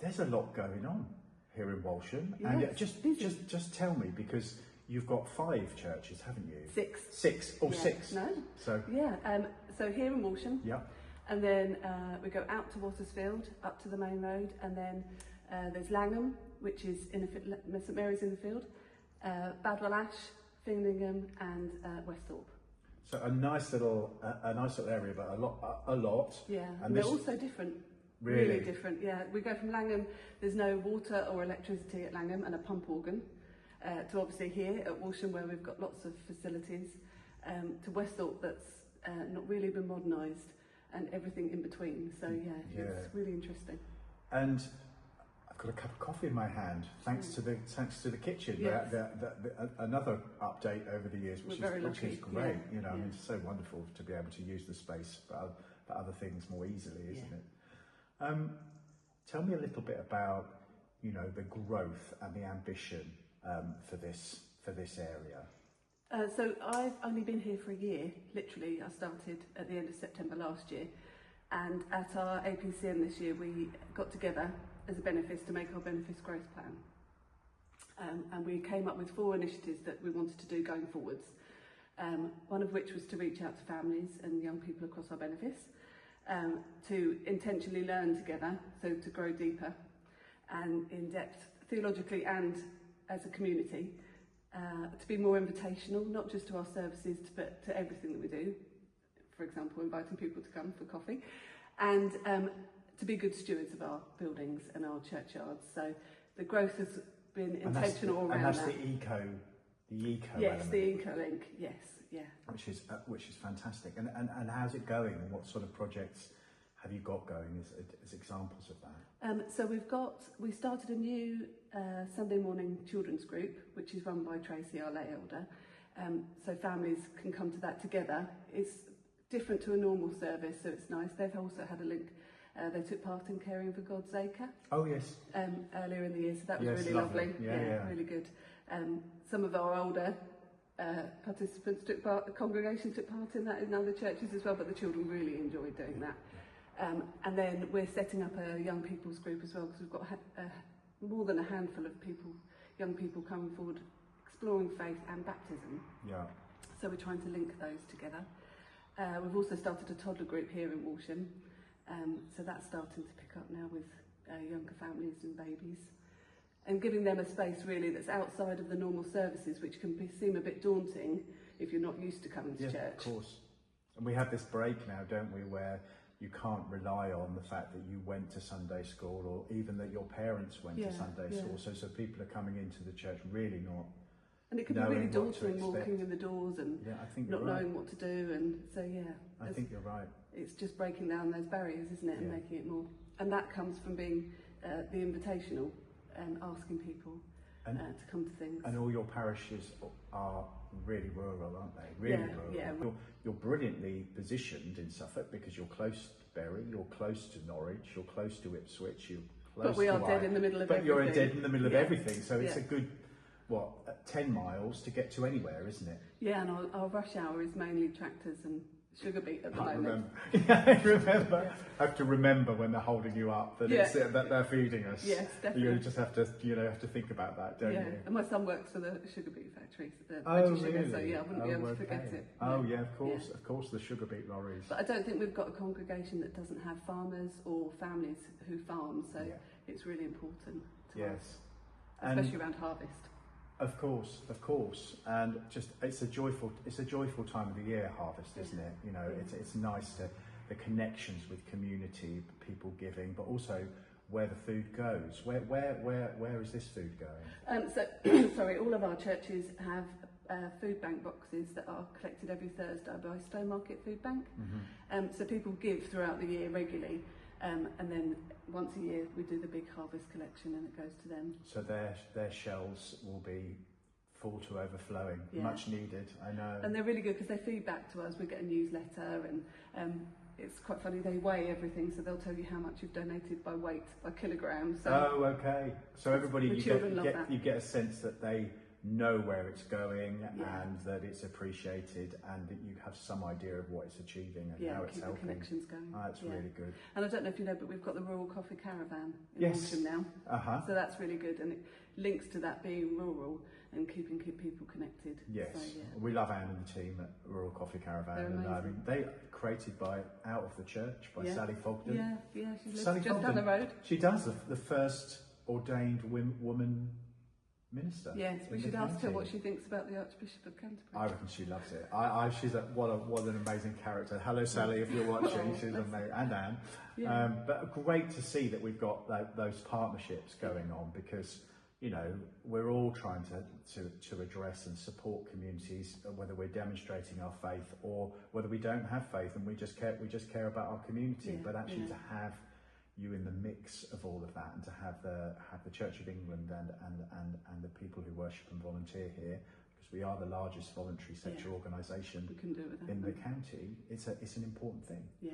There's a lot going on here in Walsham, Yeah, and just tell me, because you've got 5 churches, haven't you? 6. 6. Oh, yeah. 6. No. So yeah. So here in Walsham. yeah. And then we go out to Watersfield, up to the main road, and then there's Langham, which is in St Mary's in the Field, Badwell Ash, Finglingham, and Westhorpe. So a nice little area, but a lot. Yeah, and they're all so different. Really different. Yeah, we go from Langham. There's no water or electricity at Langham, and a pump organ. To obviously here at Walsham, where we've got lots of facilities. To Westhorpe, that's not really been modernised, and everything in between. So yeah, it's really interesting. And I've got a cup of coffee in my hand, thanks to the kitchen. Yes. Another update over the years, which is great. Yeah. You know, I mean, it's so wonderful to be able to use the space for other things more easily, isn't it? Tell me a little bit about, you know, the growth and the ambition for this area. So I've only been here for a year. Literally, I started at the end of September last year, and at our APCM this year, we got together as a benefice to make our benefice growth plan. And we came up with 4 initiatives that we wanted to do going forwards. One of which was to reach out to families and young people across our benefice, to intentionally learn together, so to grow deeper and in depth theologically and as a community, to be more invitational, not just to our services but to everything that we do. For example, inviting people to come for coffee, and to be good stewards of our buildings and our churchyards. So the growth has been intentional around that. And that's the eco yes, element. the eco link. Yes, yeah. Which is fantastic. And how's it going? And what sort of projects have you got going as examples of that? So we started a new Sunday morning children's group, which is run by Tracy, our lay elder. So families can come to that together. It's different to a normal service, so it's nice. They've also had a link. They took part in Caring for God's Acre. Oh yes. Earlier in the year, so that was really lovely. Yeah, really good. Some of our older participants the congregation took part in that in other churches as well, but the children really enjoyed doing that. And then we're setting up a young people's group as well, because we've got more than a handful of young people coming forward, exploring faith and baptism. Yeah. So we're trying to link those together. We've also started a toddler group here in Walsham, so that's starting to pick up now with younger families and babies, and giving them a space really that's outside of the normal services, which can seem a bit daunting if you're not used to coming to church. Of course. And we have this break now, don't we, where you can't rely on the fact that you went to Sunday school, or even that your parents went to Sunday school. So people are coming into the church really not. And it can be really daunting walking in the doors and not knowing what to do. And so, I think you're right. It's just breaking down those barriers, isn't it, and making it more. And that comes from being the invitational and asking people to come to things. And all your parishes are really rural, aren't they? Really rural. Yeah. You're brilliantly positioned in Suffolk because you're close to Bury, you're close to Norwich, you're close to Ipswich, you're close but we are dead in the middle of everything. But you're dead in the middle of everything, so it's a good 10 miles to get to anywhere, isn't it? Yeah, and our rush hour is mainly tractors and sugar beet at the moment. I have to remember when they're holding you up that that they're feeding us. Yes, definitely. You just have to think about that, don't you? And my son works for the sugar beet factory. Really? Sugar, so I wouldn't be able to forget it. Oh yeah, of course, the sugar beet lorries. But I don't think we've got a congregation that doesn't have farmers or families who farm, so it's really important to us, especially around harvest. Of course, and just it's a joyful time of the year, harvest, isn't it? You know, it's nice the connections with community, people giving, but also where the food goes. Where is this food going? Sorry, all of our churches have food bank boxes that are collected every Thursday by Stowmarket Food Bank. So people give throughout the year regularly. And then once a year we do the big harvest collection and it goes to them. So their shelves will be full to overflowing, much needed, I know. And they're really good because they feed back to us. We get a newsletter and it's quite funny, they weigh everything, so they'll tell you how much you've donated by weight, by kilograms. So okay. So everybody, you get a sense that they know where it's going Yeah. and that it's appreciated and that you have some idea of what it's achieving and how it's keep helping. the connections going. It's really good. And I don't know if you know, but we've got the Rural Coffee Caravan in Yes. Horsham now. Uh-huh. So that's really good, and it links to that being rural and keeping people connected. Yes, So, we love Anne and the team at Rural Coffee Caravan. They're And amazing. they created by Out of the Church by Sally Fogden. Yeah, she lives Sally just down the Fogden. road. She does the first ordained woman minister. Yes, we in the should ask her county. what she thinks about the Archbishop of Canterbury. I reckon she loves it. She's what an amazing character. Hello, Sally, if you're watching. She's amazing, and Anne. Yeah. But great to see that we've got those partnerships going on, because we're all trying to address and support communities, whether we're demonstrating our faith or whether we don't have faith and we just care about our community. But actually, to have you in the mix of all of that, and to have the Church of England and the people who worship and volunteer here, because we are the largest voluntary sector organisation We can do it without in the them. county, it's an important thing. Yeah.